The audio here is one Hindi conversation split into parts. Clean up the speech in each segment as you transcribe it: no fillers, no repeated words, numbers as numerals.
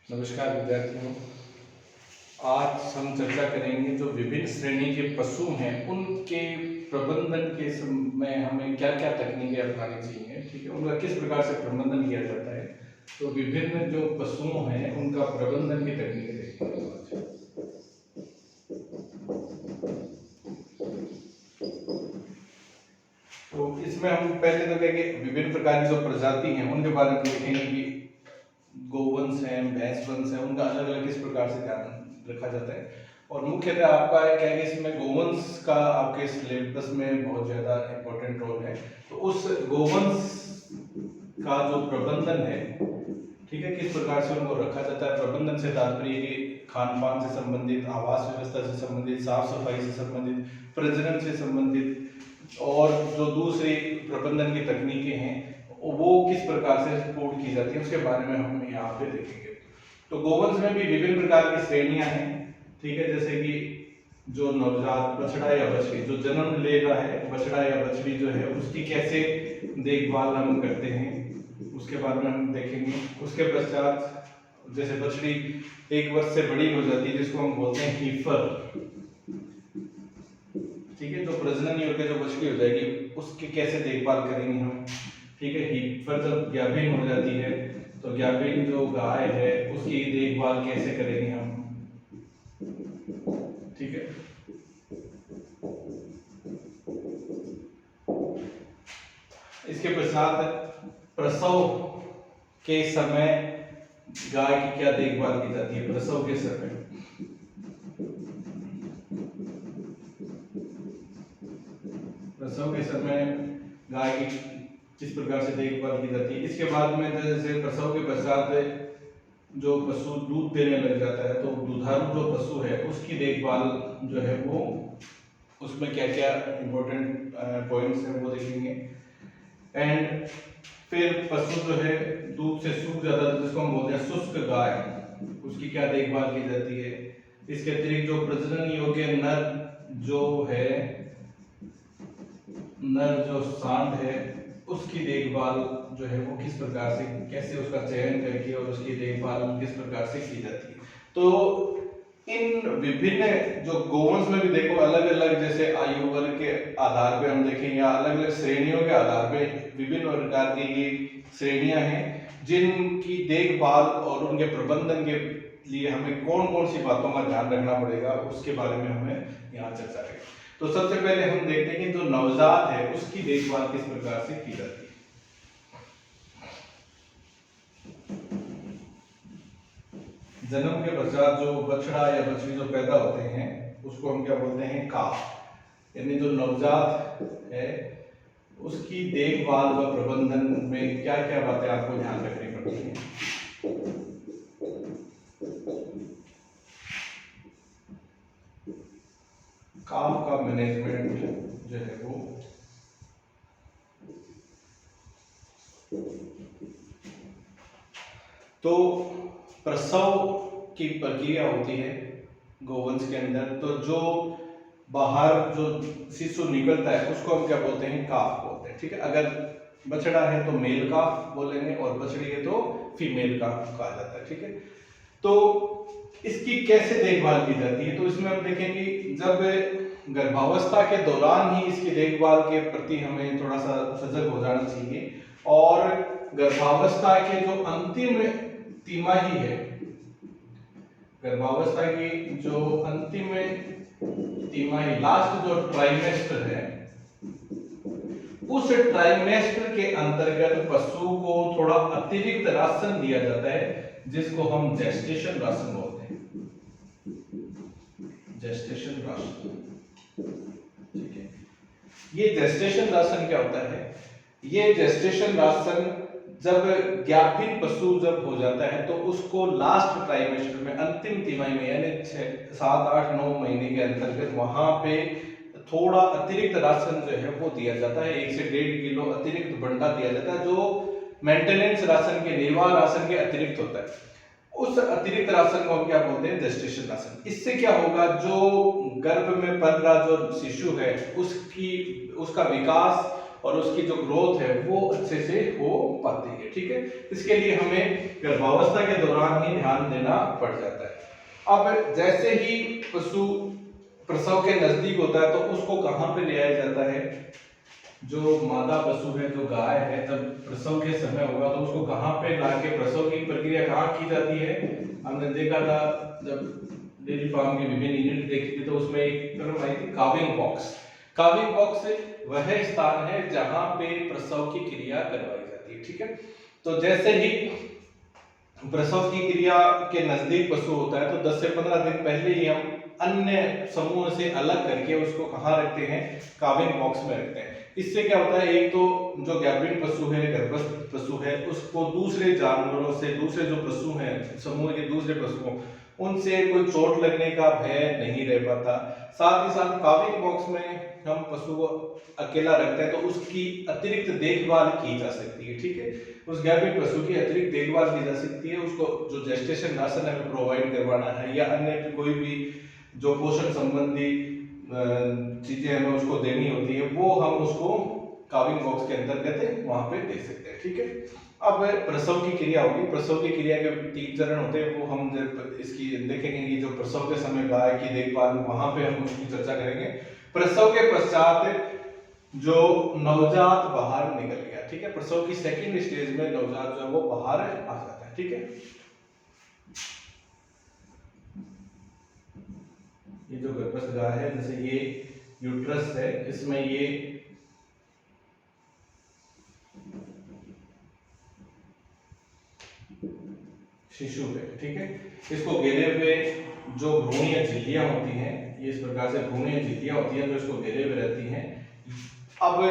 नमस्कार विद्यार्थियों। आज हम चर्चा करेंगे जो विभिन्न श्रेणी के पशु हैं उनके प्रबंधन के समय हमें क्या क्या तकनीकें अपनानी चाहिए, ठीक है, उनका किस प्रकार से प्रबंधन किया जाता है। तो विभिन्न जो पशुओं हैं उनका प्रबंधन की तकनीकें देखेंगे आज। तो इसमें हम पहले तो कहेंगे विभिन्न प्रकार की जो प्रजाति हैं उनके बारे में देखेंगे कि गोवंश हैं, भैंस वंश हैं, उनका अलग अलग किस प्रकार से ध्यान रखा जाता है। और मुख्यतः आपका क्या है कि इसमें गोवंश का आपके सिलेबस में बहुत ज़्यादा इम्पोर्टेंट रोल है। तो उस गोवंश का जो प्रबंधन है, ठीक है, किस प्रकार से उनको रखा जाता है। प्रबंधन से तात्पर्य कि खान पान से संबंधित, आवास व्यवस्था से संबंधित, साफ सफाई से संबंधित, प्रजनन से संबंधित और जो दूसरी प्रबंधन की तकनीकें हैं वो किस प्रकार से सपोर्ट की जाती है उसके बारे में हम यहाँ पे देखेंगे। तो गोवंश में भी विभिन्न प्रकार की श्रेणियां हैं, ठीक है, जैसे कि जो नवजात बछड़ा या बछड़ी जो जन्म ले रहा है, बछड़ा या बछड़ी जो है उसकी कैसे देखभाल हम करते हैं उसके बारे में हम देखेंगे। उसके पश्चात जैसे बछड़ी 1 वर्ष से बड़ी हो जाती है जिसको हम बोलते हैं हीफर, ठीक है, जो प्रजनन योग्य जो बछड़ी हो जाएगी उसकी कैसे देखभाल करेंगे हम, ठीक है। हीफर जब गाभिन हो जाती है तो गाभिन जो गाय है उसकी देखभाल कैसे करेंगे हम, ठीक है। इसके पश्चात प्रसव के समय गाय की क्या देखभाल की जाती है। प्रसव के समय गाय की किस प्रकार से देखभाल की जाती है। इसके बाद में जैसे प्रसव के पश्चात जो पशु दूध देने लग जाता है तो दुधारू जो पशु है उसकी देखभाल जो है वो उसमें क्या क्या इम्पोर्टेंट पॉइंट्स हैं वो देखेंगे। एंड फिर पशु जो है दूध से सूख जाता है जिसको हम बोलते हैं शुष्क गाय, उसकी क्या देखभाल की जाती है। इसके अतिरिक्त जो प्रजनन योग्य नर जो सांड है उसकी देखभाल जो है वो किस प्रकार से, कैसे उसका चयन करके और उसकी देखभाल किस प्रकार से की जाती है। तो इन विभिन्न जो गोवंश में भी देखो अलग अलग जैसे आयु वर्ग के आधार पे हम देखें या अलग अलग श्रेणियों के आधार पे विभिन्न प्रकार की ये श्रेणियां हैं जिनकी देखभाल और उनके प्रबंधन के लिए हमें कौन कौन सी बातों का ध्यान रखना पड़ेगा उसके बारे में हमें यहाँ चर्चा करें। तो सबसे पहले हम देखते हैं कि जो नवजात है उसकी देखभाल किस प्रकार से की जाती है। जन्म के पश्चात जो बछड़ा या बछड़ी जो पैदा होते हैं उसको हम क्या बोलते हैं, काफ, यानी जो नवजात है उसकी देखभाल व प्रबंधन में क्या क्या बातें आपको ध्यान रखनी पड़ती हैं। काफ का मैनेजमेंट जो है वो तो प्रसव की प्रक्रिया होती है गोवंश के अंदर। तो जो बाहर जो शिशु निकलता है उसको हम क्या बोलते हैं, काफ बोलते हैं, ठीक है। अगर बछड़ा है तो मेल काफ बोलेंगे और बछड़ी है तो फीमेल काफ कहा जाता है, ठीक है। तो इसकी कैसे देखभाल की जाती है तो इसमें हम देखेंगे जब गर्भावस्था के दौरान ही इसकी देखभाल के प्रति हमें थोड़ा सा सजग हो जाना चाहिए और गर्भावस्था के जो अंतिम तिमाही है, गर्भावस्था की जो अंतिम तिमाही, लास्ट जो ट्राइमेस्टर है, उस ट्राइमेस्टर के अंतर्गत पशु को थोड़ा अतिरिक्त राशन दिया जाता है जिसको हम जेस्टेशन राशन बोलते हैं, जेस्टेशन राशन, ठीक है। ये जेस्टेशन राशन क्या होता है, ये जेस्टेशन राशन जब गाभिन पशु जब हो जाता है तो उसको लास्ट ट्राइमेस्टर में, अंतिम तिमाही में, यानी 7, 8, 9 महीने के अंतर्गत वहां पे थोड़ा अतिरिक्त राशन जो है वो दिया जाता है। 1 से 1.5 किलो अतिरिक्त बंडा दिया जाता है जो मेंटेनेंस राशन के, निर्वाह राशन के अतिरिक्त होता है। उस अतिरिक्त राशन को हम क्या बोलते हैं, जेस्टेशन राशन। इससे क्या होगा, जो गर्भ में पल रहा जो शिशु है उसका विकास और उसकी जो ग्रोथ है वो अच्छे से हो पाती है। ठीक है, इसके लिए हमें गर्भावस्था के दौरान ही ध्यान देना पड़ जाता है। अब जैसे ही पशु प्रसव के नजदीक होता है तो उसको कहाँ पे ले आया जाता है? जो मादा पशु है, जो गाय है, जब प्रसव के समय होगा तो उसको कहाँ पे लाके प्रसव की प्रक्रिया कहाँ की जाती है? हमने देखा था जब डेयरी फार्म की विभिन्न यूनिट देखी थी तो उसमें एक टर्म आई थी काविंग बॉक्स। काविंग बॉक्स वह स्थान है जहां पे प्रसव की क्रिया करवाई जाती है। ठीक है, तो जैसे ही प्रसव की क्रिया के नजदीक पशु होता है तो 10 से 15 दिन पहले ही हम अन्य समूह से अलग करके उसको कहाँ रखते हैं? काविंग बॉक्स में रखते हैं। इससे क्या होता है, एक तो जो गर्भिणी पशु है, गर्भस्थ पशु है, उसको दूसरे जानवरों से, दूसरे जो पशु हैं समूह के दूसरे पशुओं, उनसे कोई चोट लगने का भय नहीं रह पाता। साथ ही साथ काविंग बॉक्स में हम पशु को अकेला रखते हैं तो उसकी अतिरिक्त देखभाल की जा सकती है। ठीक है, उस गर्भिणी पशु की अतिरिक्त देखभाल की जा सकती है। उसको जो जेस्टेशन राशन हमें प्रोवाइड करवाना है या अन्य कोई भी जो पोषण संबंधी चीजें हमें उसको देनी होती है वो हम उसको काविंग बॉक्स के अंतर्गत वहां पे दे सकते हैं। ठीक है, अब प्रसव की क्रिया होगी। प्रसव की क्रिया के 3 चरण होते हैं, वो हम जब इसकी देखेंगे कि जो प्रसव के समय गाय की देखभाल, वहां पे हम उसकी चर्चा करेंगे। प्रसव के पश्चात जो नवजात बाहर निकल गया, ठीक है, प्रसव की सेकंड स्टेज में नवजात जो है वो बाहर आ जाता है। ठीक है, ये जो गर्भस्थ गाय है, जैसे ये यूट्रस है, इसमें ये शिशु है। ठीक है, इसको घेरे हुए जो भ्रूणीय झिल्लियां होती हैं, ये इस प्रकार से भ्रूणीय झिल्लियां होती हैं जो इसको घेरे हुए रहती हैं। अब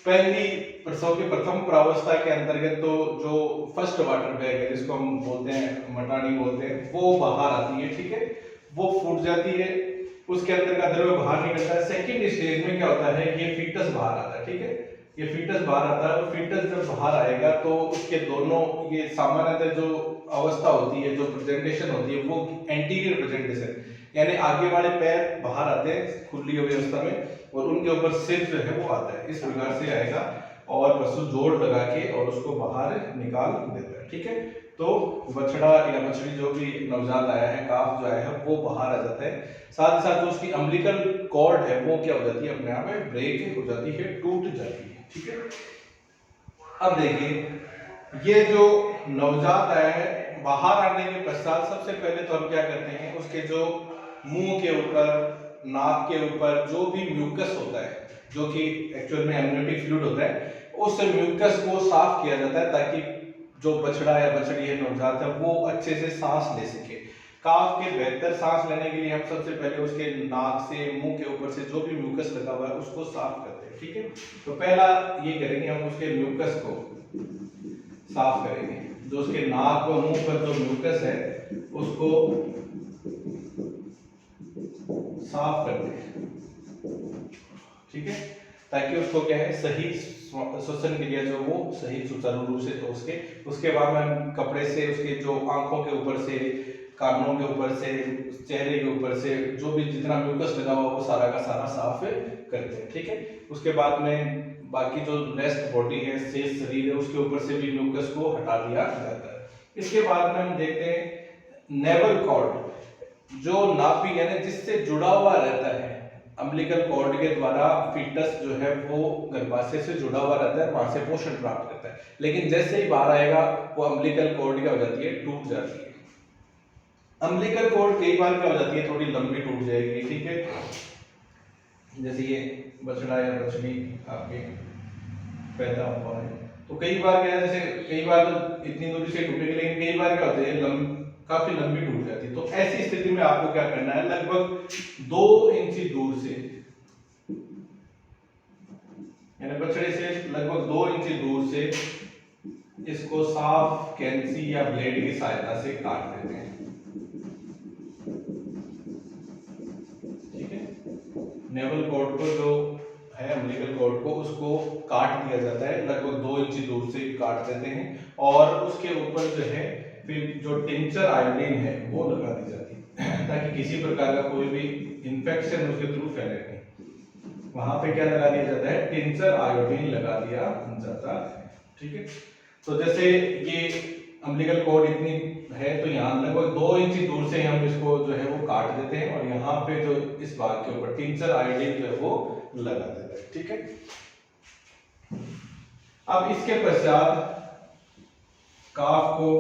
पहली प्रसव के प्रथम प्रावस्था के अंतर्गत तो जो फर्स्ट वाटर बैग है, जिसको हम बोलते हैं मटानी बोलते हैं, वो बाहर आती है। ठीक है, वो फूट जाती है, उसके अंदर का द्रव्य बाहर निकलता है। सेकंड स्टेज में क्या होता है, ये फीटस बाहर आता है। ठीक है, ये फीटस बाहर आता है और फीटस जब बाहर आएगा तो उसके दोनों, ये सामान्यतः जो अवस्था होती है, जो प्रेजेंटेशन होती है, वो एंटीरियर प्रेजेंटेशन, यानी आगे वाले पैर बाहर आते हैं खुली हुई अवस्था में और उनके ऊपर सिर जो है वो आता है, इस प्रकार से आएगा और पशु जोड़ लगा के और उसको बाहर निकाल देता है। ठीक है, तो बछड़ा या बछड़ी जो भी नवजात आया है, काफ जो आया है, वो बाहर आ जाता है। साथ ही साथ जो उसकी अम्बिलिकल कॉर्ड है वो क्या हो जाती है, अपने आप में ब्रेक हो जाती है, टूट जाती है। ठीक है, अब देखिए ये जो नवजात आया है, बाहर आने के पश्चात सबसे पहले तो हम क्या करते हैं, उसके जो मुंह के ऊपर, नाक के ऊपर जो भी म्यूकस होता है, जो कि एक्चुअल में एमनियोटिक फ्लूइड होता है, उस म्यूकस को साफ किया जाता है ताकि जो बछड़ा या बछड़ी है, नवजात है, वो अच्छे से सांस ले सके। काफ के बेहतर सांस लेने के लिए हम सबसे पहले उसके नाक से, मुंह के ऊपर से जो भी म्यूकस लगा हुआ है उसको साफ करते हैं। ठीक है, तो पहला ये करेंगे, हम उसके म्यूकस को साफ करेंगे। जो उसके नाक और मुंह पर जो म्यूकस है उसको साफ करते हैं। ठीक है, ताकि उसको क्या है, सही श्वसन क्रिया जो वो सही सुचारू रूप से हो सके। उसके बाद में हम कपड़े से उसके जो आंखों के ऊपर से, कानों के ऊपर से, चेहरे के ऊपर से जो भी जितना म्यूकस लगा हुआ वो सारा का सारा साफ करते हैं। ठीक है, उसके बाद में बाकी जो रेस्ट बॉडी है, शेष शरीर है, उसके ऊपर से भी म्यूकस को हटा दिया जाता है। इसके बाद में हम देखते हैं नेवल कॉर्ड, जो नाभि यानी जिससे जुड़ा हुआ रहता है, अम्बिलिकल कॉर्ड के द्वारा फीटस जो है वो गर्भाशय से जुड़ा हुआ रहता है, वहां से पोषण प्राप्त करता है। लेकिन जैसे ही बाहर आएगा वो अम्बिलिकल कॉर्ड क्या हो जाती है, टूट जाती है। अम्बिलिकल कॉर्ड कई बार क्या हो जाती है, थोड़ी लंबी टूट जाएगी। ठीक है, जैसे ये बछड़ा या बछड़ी आपके पैदा हुआ है तो कई बार क्या है, जैसे कई बार तो इतनी दूरी से टूटेगी, लेकिन कई बार क्या होता है, काफी लंबी टूट जाती है। तो ऐसी स्थिति में आपको क्या करना है, लगभग 2 इंच दूर से, यानी बछड़े से लगभग 2 इंच दूर से इसको साफ कैंची या ब्लेड की सहायता से काट देते हैं। ठीक है, नेवल कॉर्ड को जो है, अम्बिलिकल कॉर्ड को, उसको काट दिया जाता है, लगभग 2 इंच दूर से काट देते हैं और उसके ऊपर जो है फिर जो टिंचर आयोडीन है वो लगा दी जाती है ताकि किसी प्रकार का कोई भी इंफेक्शन उसके थ्रू फैले नहीं। वहां पे क्या लगा दिया जाता है, टिंचर आयोडीन लगा दिया जाता है। ठीक है, तो जैसे ये अम्बिलिकल कॉर्ड इतनी है तो यहाँ लगभग 2 इंच दूर से हम इसको जो है वो काट देते हैं और यहाँ पे जो इस भाग के ऊपर टिंचर आयोडीन जो है वो लगा देते हैं। ठीक है, अब इसके पश्चात काफ को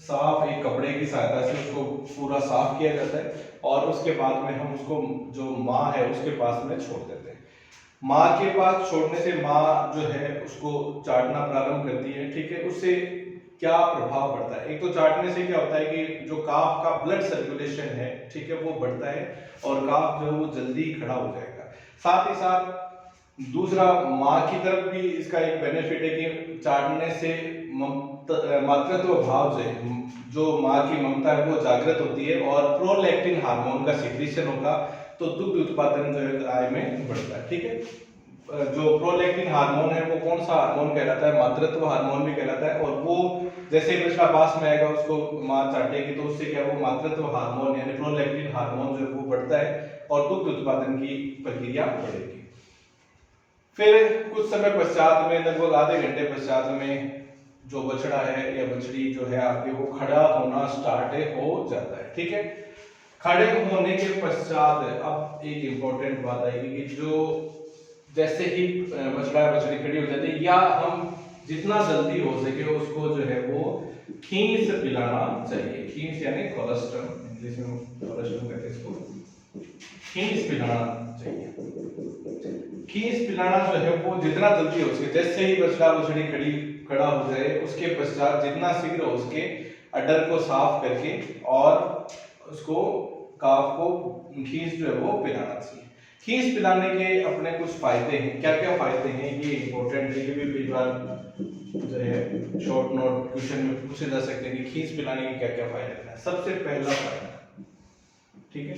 साफ एक कपड़े की सहायता से उसको पूरा साफ किया जाता है और उसके बाद में हम उसको जो माँ है उसके पास में छोड़ देते हैं। माँ के पास छोड़ने से माँ जो है उसको चाटना प्रारंभ करती है। ठीक है, उससे क्या प्रभाव पड़ता है, एक तो चाटने से क्या होता है कि जो काफ का ब्लड सर्कुलेशन है, ठीक है, वो बढ़ता है और काफ जो है वो जल्दी खड़ा हो जाएगा। साथ ही साथ दूसरा, माँ की तरफ भी इसका एक बेनिफिट है कि चाटने से मातृत्व भाव जो माँ की ममता है वो जागृत होती है और प्रोलैक्टिन हार्मोन का सिक्रीशन होगा तो दुग्ध उत्पादन जो है गाय में बढ़ता है। ठीक है, जो प्रोलैक्टिन हार्मोन है वो कौन सा हार्मोन कहलाता है, मातृत्व हार्मोन भी कहलाता है। और वो जैसे बछड़ा पास में आएगा उसको माँ चाटेगी तो उससे क्या वो मातृत्व हार्मोन यानी प्रोलैक्टिन हार्मोन जो है वो बढ़ता है और दुग्ध उत्पादन की प्रक्रिया बढ़ेगी। फिर कुछ समय पश्चात में, लगभग आधे घंटे पश्चात में, जो बछड़ा है या बछड़ी जो है आपके वो खड़ा होना स्टार्ट हो जाता है। ठीक है, खड़े होने के पश्चात अब एक इंपॉर्टेंट बात आएगी कि जो जैसे ही बछड़ा बछड़ी खड़ी हो जाती है या हम जितना जल्दी हो सके उसको जो है वो खींच पिलाना चाहिए। खींच यानी कोलेस्ट्रम, इंग्लिश में कोलेस्ट्रम कहते हैं इसको, खींच पिलाना चाहिए। खींच पिलाना जो है वो जितना जल्दी हो सके, जैसे ही बछड़ा बछड़ी खड़ा हो जाए उसके पश्चात जितना शीघ्र हो उसके अडर को साफ करके और उसको काफ को खींच जो है वो पिलाना चाहिए। खींच पिलाने के अपने कुछ फायदे हैं। क्या क्या फायदे हैं ये इंपॉर्टेंट है, ये भी कई बार जो है शॉर्ट नोट क्वेश्चन में पूछे जा सकते हैं कि खींच पिलाने के क्या क्या फायदे हैं। सबसे पहला फायदा, ठीक है,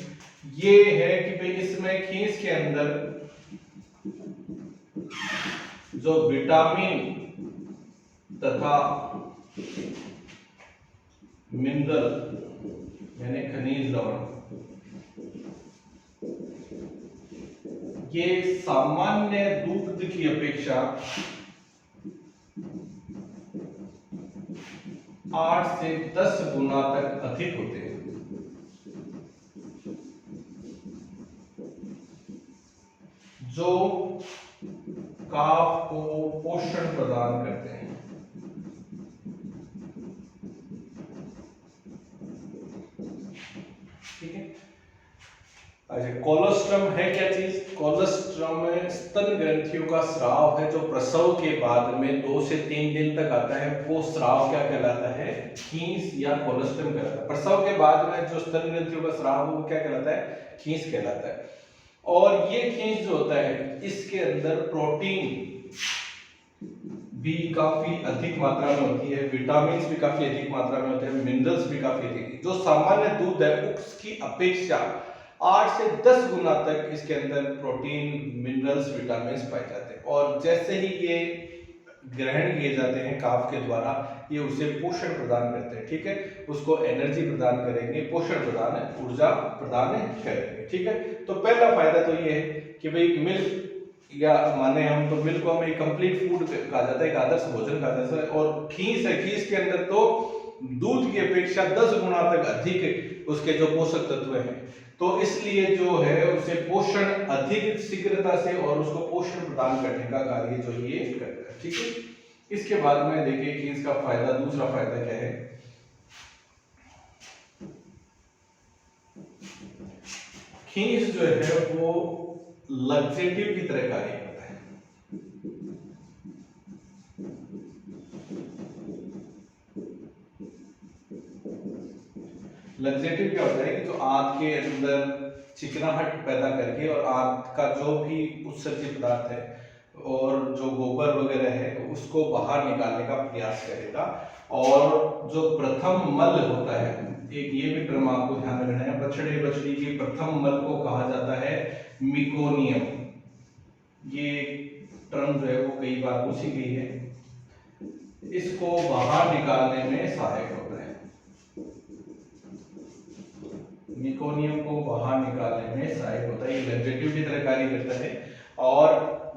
ये है कि भाई इसमें खींच के अंदर जो विटामिन तथा मिनरल यानी खनिज लवण ये सामान्य दूध की अपेक्षा 8 से 10 गुना तक अधिक होते हैं, जो काफ को पोषण प्रदान करते हैं। ठीक है, अच्छा, कोलोस्ट्रम है क्या चीज? कोलोस्ट्रम स्तन ग्रंथियों का स्राव है जो प्रसव के बाद में 2 से 3 दिन तक आता है। वो स्राव क्या कहलाता है? खींच या कोलोस्ट्रम कहलाता है। प्रसव के बाद में जो स्तन ग्रंथियों का स्राव वो क्या कहलाता है? खींच कहलाता है। और ये खींच जो होता है इसके अंदर प्रोटीन भी काफी अधिक मात्रा में होती है, विटामिन भी काफी अधिक मात्रा में होते हैं, मिनरल्स भी काफी अधिक, जो सामान्य दूध है उसकी अपेक्षा 8 से 10 गुना तक इसके अंदर प्रोटीन, मिनरल्स, विटामिन पाए जाते हैं। और जैसे ही ये ग्रहण किए जाते हैं काफ के द्वारा, ये उसे पोषण प्रदान करते हैं। ठीक है, उसको एनर्जी प्रदान करेंगे, पोषण प्रदान, ऊर्जा प्रदान करेंगे। ठीक है, तो पहला फायदा तो ये है कि भाई मिल्क या माने हम तो मिल्क को हमें कंप्लीट फूड कहा जाता है, एक आदर्श भोजन कहा जाता है। और खींच है, खींच के अंदर तो दूध की अपेक्षा 10 गुना तक अधिक उसके जो पोषक तत्व हैं, तो इसलिए जो है उसे पोषण अधिक शीघ्रता से और उसको पोषण प्रदान करने का कार्य जो ये करता है। ठीक है, इसके बाद में देखिए खींच का फायदा, दूसरा फायदा क्या है? खींच जो है वो लग्जेटिव की तरह कार्य करता है। लग्जेटिव क्या होता है कि जो आंत के अंदर चिकनाहट पैदा करके और आंत का जो भी उत्सर्जित पदार्थ है और जो गोबर वगैरह है उसको बाहर निकालने का प्रयास करेगा। और जो प्रथम मल होता है, एक ये भी टर्म आपको ध्यान रखना है, बछड़े बछड़ी की प्रथम मल को कहा जाता है मिकोनियम। ये टर्म जो है वो कई बार पूछी गई है, इसको बाहर निकालने में सहायक होता है। मिकोनियम को बाहर निकालने में सहायक होता है, ये लग्जेटिव की तरह कार्य करता है। और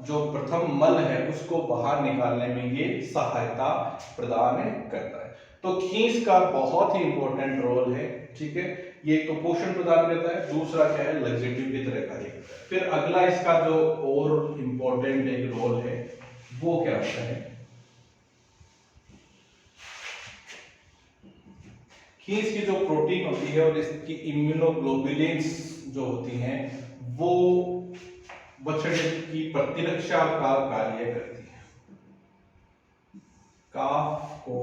जो प्रथम मल है उसको बाहर निकालने में ये सहायता प्रदान करता है। तो खींच का बहुत ही इंपॉर्टेंट रोल है, ठीक है। ये तो पोषण प्रदान करता है, दूसरा क्या है, लग्जेटिव की तरह कार्य करता है। फिर अगला इसका जो और इंपॉर्टेंट एक रोल है वो क्या होता है, खींच की जो प्रोटीन होती है और इसकी इम्यूनोग्लोबुलिन्स जो होती हैं वो बछड़े की प्रतिरक्षा का कार्य करती है। काफ को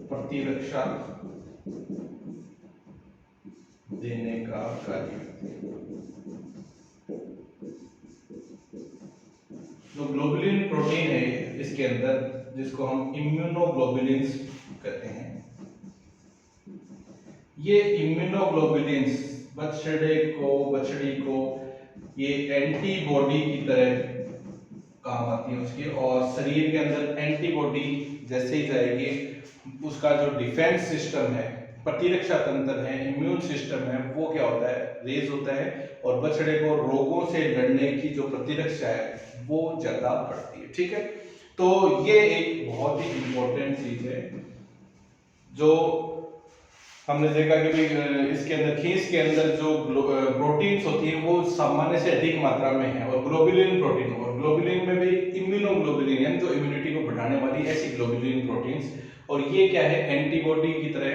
प्रतिरक्षा देने का कार्य करती है। जो ग्लोबुलिन प्रोटीन है इसके अंदर, जिसको हम इम्यूनोग्लोबुलिन्स कहते हैं, ये इम्यूनोग्लोबुलिन्स बछड़ी को ये एंटीबॉडी की तरह काम आती है उसकी, और शरीर के अंदर एंटीबॉडी जैसे ही जाएगी उसका जो डिफेंस सिस्टम है, प्रतिरक्षा तंत्र है, इम्यून सिस्टम है, वो क्या होता है, रेज होता है, और बछड़े को रोगों से लड़ने की जो प्रतिरक्षा है वो ज्यादा बढ़ती है, ठीक है। तो ये एक बहुत ही इंपॉर्टेंट चीज है जो हमने देखा कि इसके अंदर, खींच के अंदर जो प्रोटीन्स होती है वो सामान्य से अधिक मात्रा में है, और ग्लोबुलिन प्रोटीन, और ग्लोबुलिन में भी इम्यूनोग्लोबुलिन यानी जो इम्यूनिटी को बढ़ाने वाली ऐसी ग्लोबुलिन प्रोटीन्स, और ये क्या है, एंटीबॉडी की तरह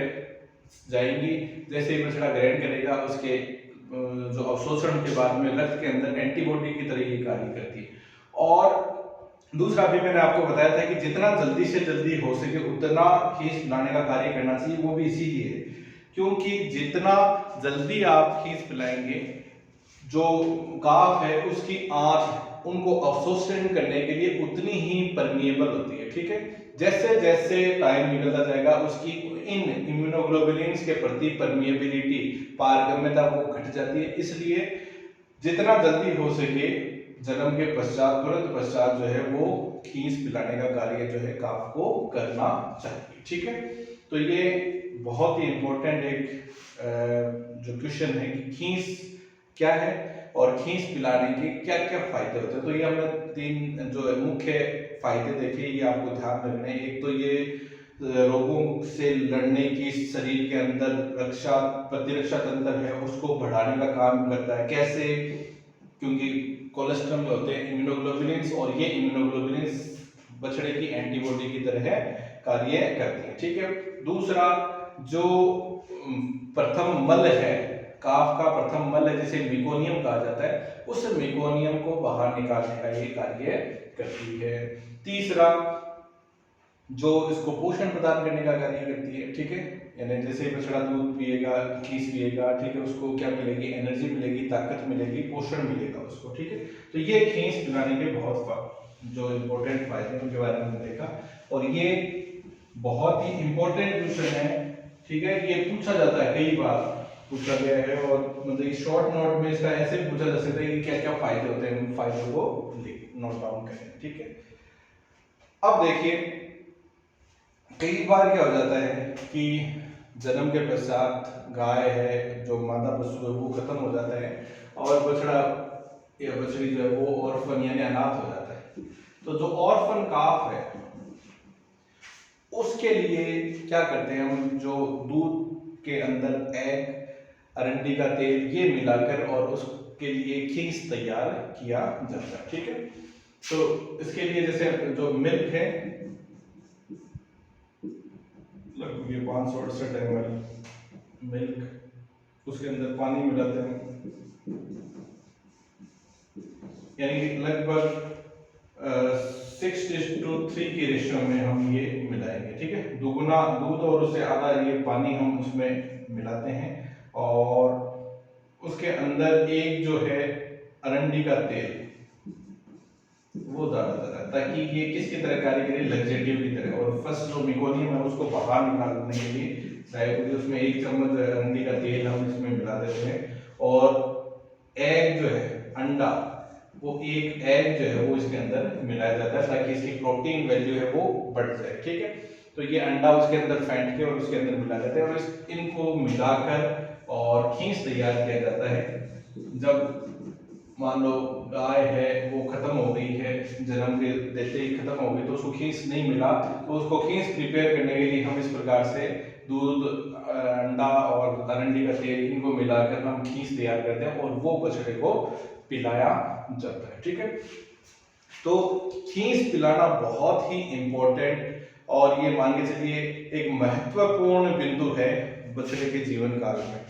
जाएंगी। जैसे ही बछड़ा ग्रहण करेगा उसके जो अवशोषण के बाद में रक्त के अंदर एंटीबॉडी की तरह ये कार्य करती है। और दूसरा भी मैंने आपको बताया था कि जितना जल्दी से जल्दी हो सके उतना खींच पिलाने का कार्य करना चाहिए, वो भी इसीलिए क्योंकि जितना जल्दी आप खींच पिलाएंगे, जो काफ है उसकी आंत उनको अवशोषण करने के लिए उतनी ही परमिएबल होती है, ठीक है। जैसे जैसे टाइम निकलता जाएगा उसकी इन इम्यूनोग्लोबुलिन्स के प्रति परमिएबिलिटी, पारगम्यता वो घट जाती है। इसलिए जितना जल्दी हो सके जन्म के पश्चात, तुरंत पश्चात जो है वो खींच पिलाने का कार्य जो है काफ को करना चाहिए, ठीक है। तो ये बहुत ही इंपॉर्टेंट एक जो क्वेश्चन है कि खींच क्या है और खींच पिलाने के क्या क्या फायदे होते हैं। तो ये हमने तीन जो मुख्य फायदे देखे, ये आपको ध्यान रखने हैं। एक तो ये रोगों से लड़ने की शरीर के अंदर रक्षा, प्रतिरक्षा तंत्र है उसको बढ़ाने का काम करता है। कैसे, क्योंकि कोलेस्ट्रॉल में होते हैं इम्यूनोग्लोबुलिन्स, और ये इम्यूनोग्लोबुलिन्स बछड़े की एंटीबॉडी की तरह कार्य करती है, ठीक है। दूसरा, जो प्रथम मल है, काफ का प्रथम मल है जिसे मेकोनियम कहा जाता है, उस मेकोनियम को बाहर निकालने का ये कार्य करती है। तीसरा, जो इसको पोषण प्रदान करने का कार्य करती है, ठीक है। यानी जैसे बछड़ा दूध पिएगा, खींच पिएगा, ठीक है, उसको क्या मिलेगी, एनर्जी मिलेगी, ताकत मिलेगी, पोषण मिलेगा उसको, ठीक है। तो ये खींच पिलाने के बहुत जो इम्पोर्टेंट फायदे हैं उनके बारे में हमने देखा, और ये बहुत ही इम्पोर्टेंट क्वेश्चन है, ठीक है। ये पूछा जाता है, कई बार पूछा गया है, और मतलब शॉर्ट नोट में इसका ऐसे पूछा जा सकता है कि क्या क्या फायदे होते हैं, उन फायदों को नोट डाउन करें, ठीक है। अब देखिए, कई बार क्या हो जाता है कि जन्म के पश्चात गाय है, जो मादा पशु है, वो खत्म हो जाता है और बछड़ा या बछड़ी जो है वो ऑर्फन यानी अनाथ हो जाता है। तो जो ऑर्फन काफ है उसके लिए क्या करते हैं हम, जो दूध के अंदर एग, अरंडी का तेल ये मिलाकर और उसके लिए खींच तैयार किया जाता है, ठीक है। तो इसके लिए जैसे जो मिल्क है, लगभग ये 568 ml मिल्क, उसके अंदर पानी मिलाते हैं, यानी लगभग 6:3 की रेशियो में हम ये मिलाएंगे, ठीक है। दुगुना दूध और उससे आधा ये पानी हम उसमें मिलाते हैं, और उसके अंदर एक जो है अरंडी का तेल वो डाला जाता है, ताकि ये किसकी तरह कार्य करे, लग्जेटिव की तरह। और फर्स्ट जो मेकोनियम है उसको बाहर निकालने के लिए शायद उसमें 1 चम्मच अरंडी का तेल हम इसमें मिला देते हैं, और एग जो है, अंडा, वो एक एग जो है वो इसके अंदर मिलाया जाता है ताकि इसकी प्रोटीन वैल्यू है वो बढ़ जाए, ठीक है। तो ये अंडा उसके अंदर फेंट के और उसके अंदर मिला जाता है, और इनको मिलाकर और खींच तैयार किया जाता है, जब मान लो गाय है वो खत्म हो गई है, जन्म के देते ही खत्म हो गई, तो उसको खीस नहीं मिला, तो उसको खीस प्रिपेयर करने के लिए हम इस प्रकार से दूध, अंडा और अरंडी का तेल इनको मिलाकर हम खीस तैयार करते हैं और वो बछड़े को पिलाया जाता है। ठीक है, तो खीस पिलाना बहुत ही इम्पोर्टेंट और ये मान के चलिए एक महत्वपूर्ण बिंदु है बछड़े के जीवन काल में,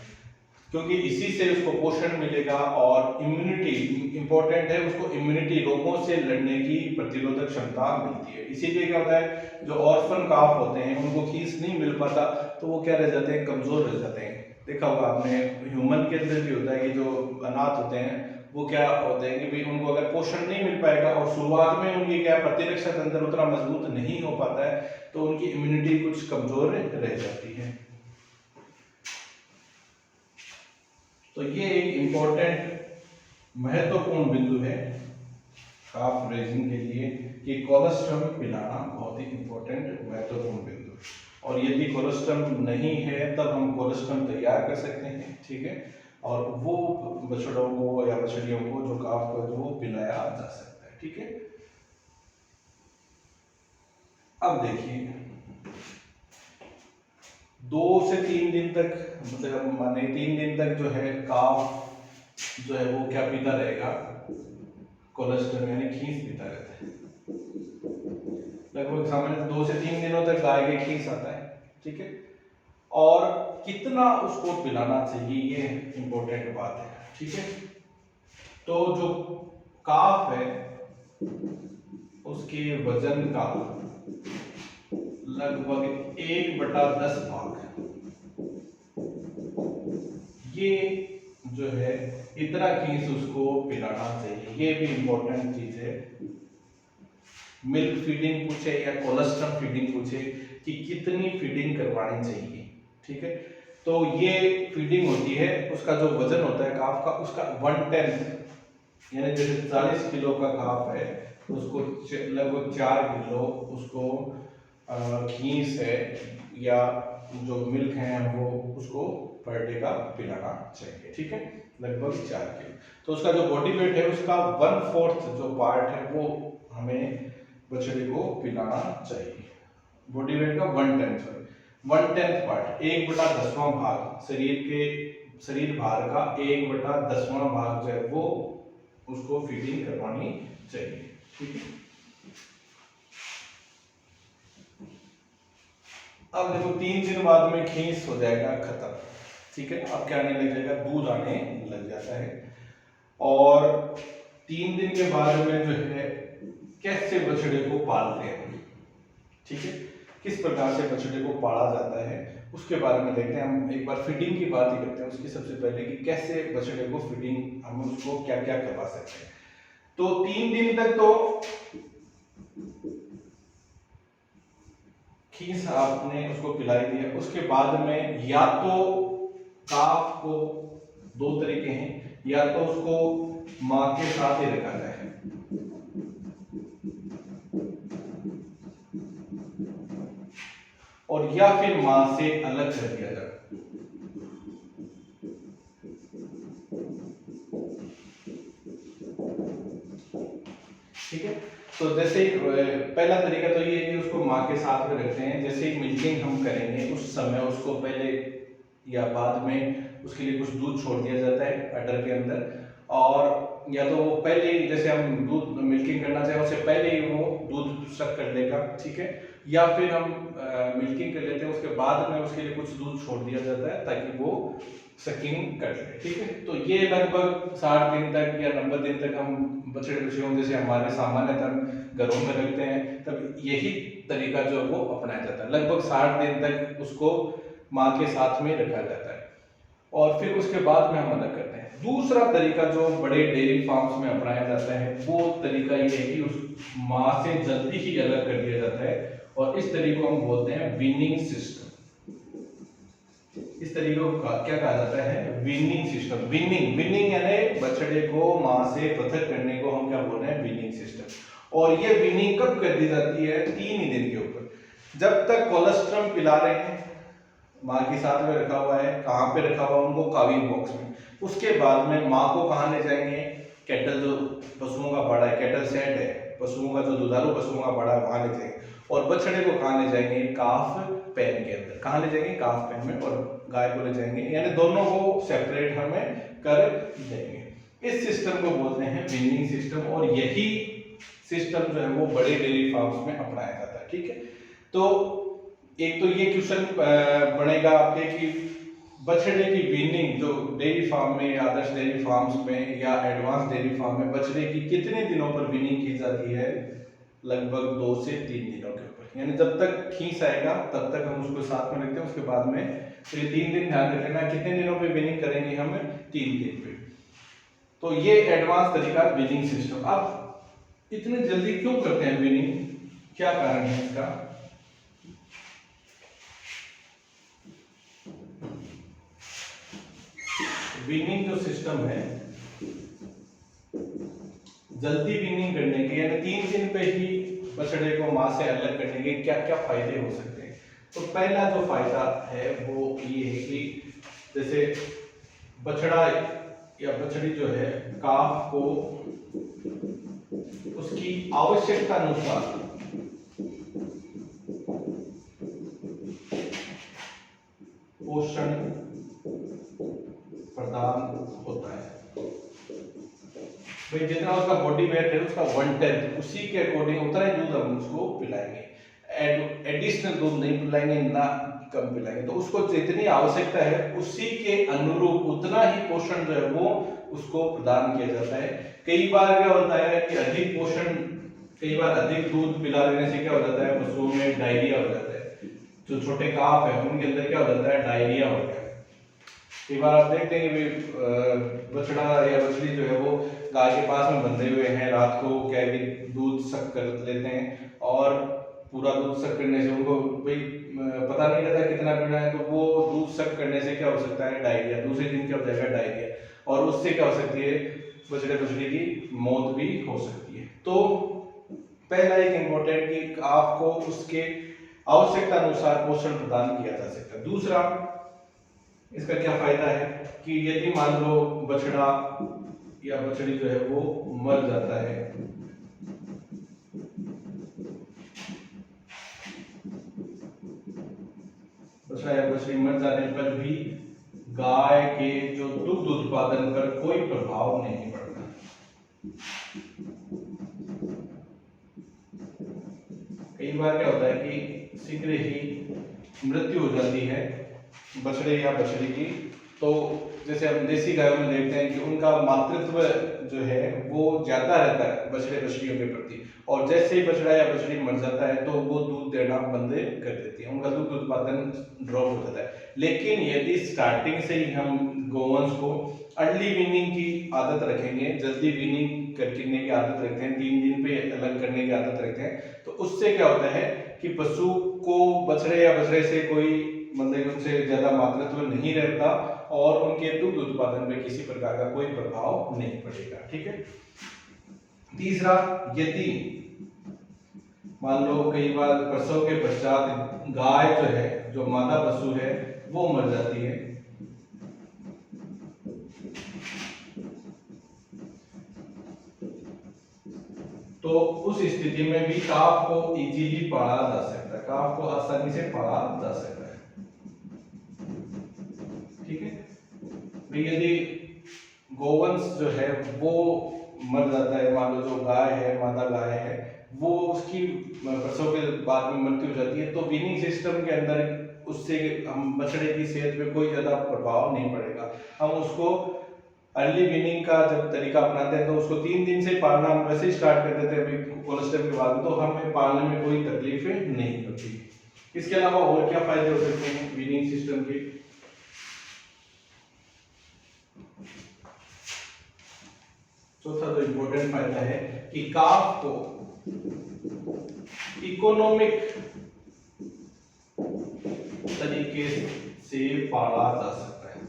क्योंकि इसी से उसको पोषण मिलेगा और इम्यूनिटी इंपॉर्टेंट है, उसको इम्यूनिटी, रोगों से लड़ने की प्रतिरोधक क्षमता मिलती है। इसीलिए क्या होता है, जो ऑर्फन काफ होते हैं उनको खीस नहीं मिल पाता तो वो क्या रह जाते हैं, कमजोर रह जाते हैं। देखा होगा आपने, ह्यूमन के अंदर भी होता है कि जो अनाथ होते हैं वो क्या होते हैं कि भाई उनको अगर पोषण नहीं मिल पाएगा और शुरुआत में उनकी क्या प्रतिरक्षा तंत्र उतना मजबूत नहीं हो पाता है तो उनकी इम्यूनिटी कुछ कमजोर रह जाती है। तो ये एक इम्पोर्टेंट महत्वपूर्ण बिंदु है काफ रेजिंग के लिए कि कोलेस्ट्रम पिलाना बहुत ही इम्पोर्टेंट महत्वपूर्ण बिंदु, और यदि कोलेस्ट्रम नहीं है तब हम कोलेस्ट्रम तैयार कर सकते हैं। ठीक है, और वो बछड़ों को या बछड़ियों को जो काफ को जो पिलाया जा सकता है। ठीक है, अब देखिए 2 से 3 दिन तक, मतलब माने 3 दिन तक जो है काफ जो है वो क्या पीता रहेगा, कोलेस्ट्रम यानी खीस पीता रहता है। लगभग सामान्य 2 से 3 दिनों तक गाय के खीस आता है। ठीक है, और कितना उसको पिलाना चाहिए ये इंपॉर्टेंट बात है। ठीक है, तो जो काफ है उसके वजन का लगभग 1/10 भाग ये जो है इतना खीस उसको पिलाना चाहिए। ये भी इंपॉर्टेंट चीज है। मिल्क फीडिंग पूछे या कोलेस्ट्रम फीडिंग पूछे कि कितनी फीडिंग करवानी चाहिए। ठीक है, तो ये फीडिंग होती है, उसका जो वजन होता है काफ का उसका 1/10 यानी जैसे 40 किलो का काफ है उसको लगभग 4 किलो उसको खीस है या जो मिल्क है वो उसको पर डे का पिलाना चाहिए। ठीक है, लगभग 4 किलो। तो उसका जो बॉडी वेट है उसका 1/4 जो पार्ट है वो हमें बछड़े को पिलाना चाहिए। बॉडी वेट का 1/10 पार्ट, 1/10वां भाग, शरीर भार का 1/10वां भाग जो है वो उसको फीडिंग करवानी चाहिए। ठीक है, अब देखो 3 दिन बाद में खीस हो जाएगा खत्म। ठीक है, अब क्या आने लग जाएगा, दूध आने लग जाता है। और 3 दिन के बाद में जो है कैसे बछड़े को पालते हैं। ठीक है, किस प्रकार से बछड़े को पाला जाता है उसके बारे में देखते हैं। हम एक बार फीडिंग की बात ही करते हैं उसकी सबसे पहले कि कैसे बछड़े को फीडिंग हम उसको क्या क्या करवा सकते हैं। तो 3 दिन तक तो खीस आपने उसको पिलाई दिया, उसके बाद में या तो काफ को 2 तरीके हैं, या तो उसको मां के साथ ही रखा जाए और या फिर मां से अलग कर दिया जाए। ठीक है, तो जैसे पहला तरीका तो ये है कि उसको मां के साथ में रखते हैं। जैसे ही मिल्किंग हम करेंगे उस समय उसको पहले या बाद में उसके लिए कुछ दूध छोड़ दिया जाता है अडर के अंदर, और या तो वो पहले ही जैसे हम दूध मिल्किंग करना चाहें उससे पहले ही वो दूध सक कर लेगा। ठीक है, या फिर हम मिल्किंग कर लेते हैं उसके बाद में उसके लिए कुछ दूध छोड़ दिया जाता है ताकि वो सकिंग कर ले। ठीक है, तो ये लगभग 60 दिन तक या 90 दिन तक हम बछड़े बछड़ियों जैसे हमारे सामान्यतः घरों में रखते हैं तब यही तरीका जो है वो अपनाया जाता है। लगभग 60 दिन तक उसको माँ के साथ में रखा जाता है और फिर उसके बाद में हम अलग करते हैं। दूसरा तरीका जो बड़े डेयरी फार्म्स में अपनाया जाता है वो तरीका ये है कि उस माँ से जल्दी ही अलग कर दिया जाता है और इस तरीके को हम बोलते हैं वीनिंग सिस्टम। इस तरीके को क्या कहा जाता है, वीनिंग सिस्टम। वीनिंग यानी बछड़े को मां से पृथक करने को हम क्या बोल रहे हैं, वीनिंग सिस्टम। और ये वीनिंग कब कर दी जाती है, 3 ही दिन के ऊपर। जब तक कोलेस्ट्रम पिला रहे हैं माँ के साथ में रखा हुआ है, कहाँ पे रखा हुआ है उनको, काविंग बॉक्स में। उसके बाद में माँ को कहाँ ले जाएंगे, कैटल जो पशुओं का बाड़ा है, कैटल सेट है, पशुओं का जो दुधारू पशुओं का बाड़ा है वहां ले जाएंगे। और बछड़े को कहाँ ले जाएंगे, काफ पेन के अंदर। कहाँ ले जाएंगे, काफ पेन में। और गाय को ले जाएंगे, यानी दोनों को सेपरेट हमें कर देंगे। इस सिस्टम को बोलते हैं विनिंग सिस्टम, और यही सिस्टम जो है वो बड़े डेयरी फार्म्स में अपनाया जाता है। ठीक है, तो एक तो ये क्वेश्चन बनेगा आपके कि बछड़े की वीनिंग जो डेयरी फार्म में, आदर्श डेयरी फार्म्स में या एडवांस डेयरी फार्म में बछड़े की कितने दिनों पर वीनिंग की जाती है, लगभग 2 से 3 दिनों के ऊपर। यानी जब तक खींच आएगा तब तक हम उसको साथ में रखते हैं, उसके बाद में तो ये 3 दिन ध्यान रख लेना, कितने दिनों पे वीनिंग करेंगे हम, 3 दिन पे। तो ये एडवांस तरीका वीनिंग सिस्टम। अब इतने जल्दी क्यों करते हैं वीनिंग, क्या कारण है इसका? वीनिंग जो सिस्टम है, जल्दी वीनिंग करने के, यानी 3 दिन पे ही बछड़े को मां से अलग करने के क्या क्या फायदे हो सकते हैं? तो पहला जो फायदा है वो ये है कि जैसे बछड़ा या बछड़ी जो है, काफ को उसकी आवश्यकता अनुसार पोषण प्रदान होता है। भाई जितना उसका बॉडी वेट है उसका 1/10, उसी के अकॉर्डिंग उतना ही दूध हम उसको पिलाएंगे, एडिशनल दूध नहीं पिलाएंगे, ना कम पिलाएंगे। तो उसको जितनी आवश्यकता है उसी के अनुरूप उतना ही पोषण जो है वो उसको प्रदान किया जाता है। कई बार क्या होता है कि अधिक पोषण, कई बार अधिक दूध पिला देने से क्या हो जाता है, पशुओं में डायरिया हो जाता है। जो छोटे काफ है उनके अंदर क्या हो जाता है, डायरिया हो गया। कई बार आप देखते हैं कि बछड़ा या बछड़ी जो है वो गाय के पास में बंधे हुए हैं, रात को क्या है कि दूध सक कर लेते हैं, और पूरा दूध सक करने से उनको भाई पता नहीं रहता कितना पीना है, तो वो दूध सक करने से क्या हो सकता है, डायरिया। दूसरे दिन क्या हो जाएगा, डायरिया, और उससे क्या हो सकती है, बछड़े बछड़ी की मौत भी हो सकती है। तो पहला एक इम्पोर्टेंट कि आपको उसके आवश्यकता अनुसार पोषण प्रदान किया जा सकता है। दूसरा इसका क्या फायदा है कि यदि मान लो बछड़ा या बछड़ी जो है वो मर जाता है, बछड़ा या बछड़ी मर जाने पर भी गाय के जो दुग्ध उत्पादन पर कोई प्रभाव नहीं पड़ता। कई बार क्या होता है कि शीघ्र ही मृत्यु हो जाती है बछड़े या बछड़ी की। तो जैसे हम देसी गायों में देखते हैं कि उनका मातृत्व जो है वो ज्यादा रहता है बछड़े बछड़ियों के प्रति, और जैसे ही बछड़ा या बछड़ी मर जाता है तो वो दूध देना बंद कर देती है, उनका दूध उत्पादन ड्रॉप हो जाता है। लेकिन यदि स्टार्टिंग से ही हम गोवंश को अर्ली वीनिंग की आदत रखेंगे, जल्दी वीनिंग करने की आदत रखते हैं, 3 दिन पे अलग करने की आदत रखते हैं, तो उससे क्या होता है कि पशु को बछड़े या बछड़े से कोई मतलब उनसे ज्यादा मातृत्व नहीं रहता, और उनके दुग्ध उत्पादन में किसी प्रकार का कोई प्रभाव नहीं पड़ेगा। ठीक है। तीसरा, यदि मान लो कई बार प्रसव के पश्चात गाय जो है, जो मादा पशु है, वो मर जाती है, तो उस स्थिति में भी काफ को इजीली पाला जा सकता है, काफ को आसानी से पाला जा सकता है। ठीक है। यदि गोवंश जो है वो मर जाता है, मान लो जो गाय है, मादा गाय है, वो उसकी प्रसव के बाद में मृत्यु हो जाती है, तो वीनिंग सिस्टम के अंदर उससे हम बछड़े की सेहत पे कोई ज्यादा प्रभाव नहीं पड़ेगा। हम उसको अर्ली वीनिंग का जब तरीका अपनाते हैं तो उसको 3 दिन से पालना हम वैसे ही स्टार्ट कर देते हैं अभी कोलेस्ट्रॉल के बाद, तो हमें पालने में कोई तकलीफ नहीं होती। इसके अलावा और क्या फायदे हो सकते हैं वीनिंग सिस्टम के? चौथा जो इम्पोर्टेंट फायदा है कि काफ को इकोनॉमिक तरीके से पाला जा सकता है।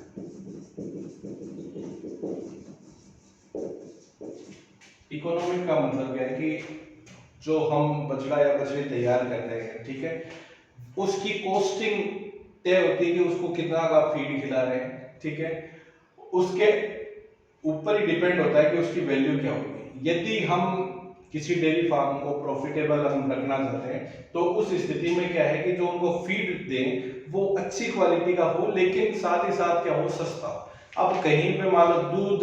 इकोनॉमिक का मतलब क्या है कि जो हम बछड़ा या बछड़ी तैयार कर रहे हैं, ठीक है, उसकी कॉस्टिंग तय होती है कि उसको कितना आप फीड खिला रहे हैं, ठीक है। उसके ऊपर ही डिपेंड होता है कि उसकी वैल्यू क्या होगी। यदि हम किसी डेयरी फार्म को प्रॉफिटेबल हम रखना चाहते हैं तो उस स्थिति में क्या है कि जो उनको फीड दें वो अच्छी क्वालिटी का हो, लेकिन साथ ही साथ क्या हो, सस्ता हो। अब कहीं पे मान लो दूध,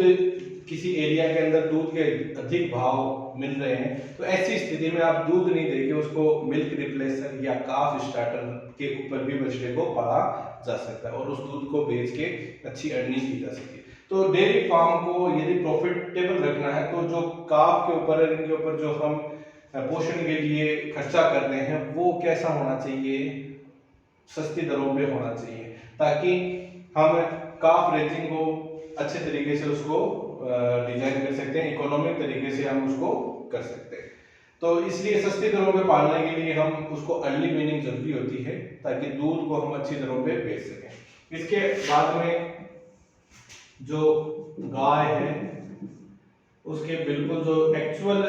किसी एरिया के अंदर दूध के अधिक भाव मिल रहे हैं, तो ऐसी स्थिति में आप दूध नहीं देके उसको मिल्क रिप्लेसर या काफ स्टार्टर के ऊपर भी बछड़े को पाला जा सकता है और उस दूध को बेच के अच्छी अर्निंग की जा सकती है। तो डेयरी फार्म को यदि प्रॉफिटेबल रखना है तो जो काफ के ऊपर, इनके ऊपर जो हम पोषण के लिए खर्चा कर रहे हैं वो कैसा होना चाहिए, सस्ती दरों पे होना चाहिए, ताकि हम काफ रेजिंग को अच्छे तरीके से उसको डिजाइन कर सकते हैं, इकोनॉमिक तरीके से हम उसको कर सकते हैं। तो इसलिए सस्ती दरों पे पालने के लिए हम उसको अर्ली वीनिंग जरूरी होती है ताकि दूध को हम अच्छी दरों पे बेच सकें। इसके बाद में जो गाय है उसके बिल्कुल जो एक्चुअल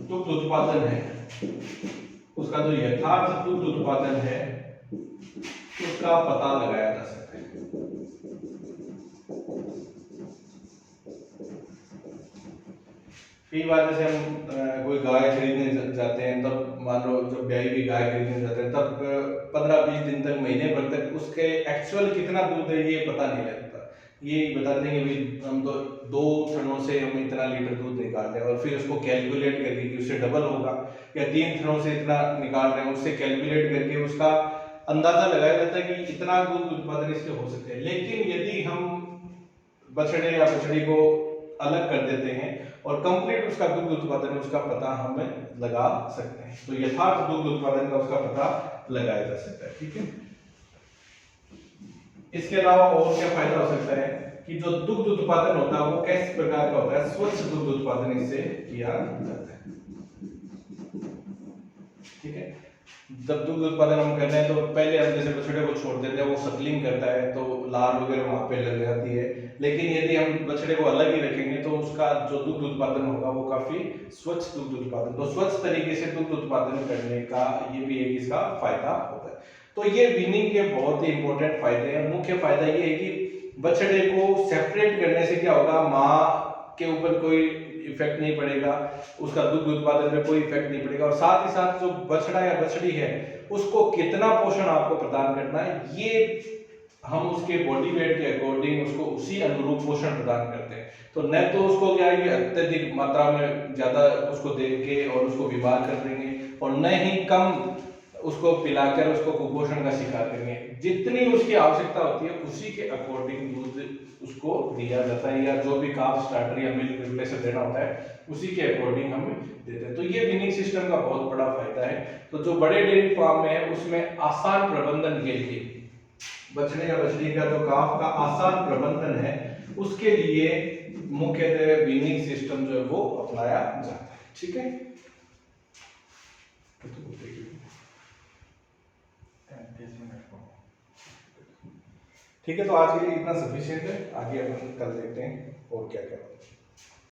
दुग्ध उत्पादन है, उसका जो यथार्थ दुग्ध उत्पादन है उसका पता लगाया जा सकता है। कई बार जैसे हम कोई गाय खरीदने जाते हैं, तब मान लो जब ब्याई हुई गाय खरीदने जाते हैं तब 15-20 दिन तक, महीने भर तक उसके एक्चुअल कितना दूध है ये पता नहीं लगता। ये बताते हैं कि हम तो 2 थनों से हम इतना लीटर दूध निकालते हैं और फिर उसको कैलकुलेट करके कि उससे डबल होगा, या 3 थनों से इतना निकाल रहे हैं, उससे कैलकुलेट करके उसका अंदाजा लगाया जाता है कि इतना दूध उत्पादन इससे हो सकते हैं। लेकिन यदि हम बछड़े या बछड़ी को अलग कर देते हैं और कंप्लीट उसका दुग्ध उत्पादन, उसका पता हम लगा सकते हैं, तो यथार्थ दुग्ध उत्पादन का उसका पता लगाया जा सकता है, ठीक है। इसके अलावा और क्या फायदा हो सकता है कि जो दुग्ध उत्पादन होता है वो किस प्रकार का होता है, स्वच्छ दुग्ध उत्पादन इससे किया जाता है, ठीक है। जब दुग्ध उत्पादन हम कर रहे हैं तो पहले हम जैसे बछड़े को छोड़ देते हैं, वो सकलिंग करता है तो लार वगैरह वहां पे लग जाती है, लेकिन यदि हम बछड़े को अलग ही रखेंगे तो उसका जो दुग्ध उत्पादन होगा वो काफी स्वच्छ दुग्ध उत्पादन, तो स्वच्छ तरीके से दुग्ध उत्पादन करने का ये भी एक इसका फायदा होता है। तो ये वीनिंग के बहुत ही इंपॉर्टेंट फायदे हैं। मुख्य फायदा ये है कि बछड़े को सेपरेट करने से क्या होगा, माँ के ऊपर कोई इफेक्ट नहीं पड़ेगा, उसका दुग्ध उत्पादन में कोई इफेक्ट नहीं पड़ेगा, और साथ ही साथ जो बछड़ा या बछड़ी है उसको कितना पोषण आपको प्रदान करना है ये हम उसके बॉडी वेट के अकॉर्डिंग उसको उसी अनुरूप पोषण प्रदान करते हैं। तो न तो उसको क्या है अत्यधिक मात्रा में ज्यादा उसको दे के और उसको बीमार कर देंगे, और न ही कम उसको पिलाकर उसको कुपोषण का शिकार करेंगे। जितनी उसकी आवश्यकता होती है उसी के अकॉर्डिंग दूध उसको दिया जाता है, या जो भी काफ स्टार्टर या मिल्क रिप्लेसर देना होता है उसी के अकॉर्डिंग हम देते हैं। तो ये विनिंग सिस्टम का बहुत बड़ा फायदा है। तो जो बड़े डेयरी फार्म में है उसमें आसान प्रबंधन के लिए, बछड़े या बछड़ी का जो काफ का आसान प्रबंधन है उसके लिए मुख्यतः विनिंग सिस्टम जो है वो अपनाया जाता है, ठीक है। ठीक है, तो आज के लिए इतना सफिशिएंट है, आगे अपन कल देखते हैं और क्या क्या।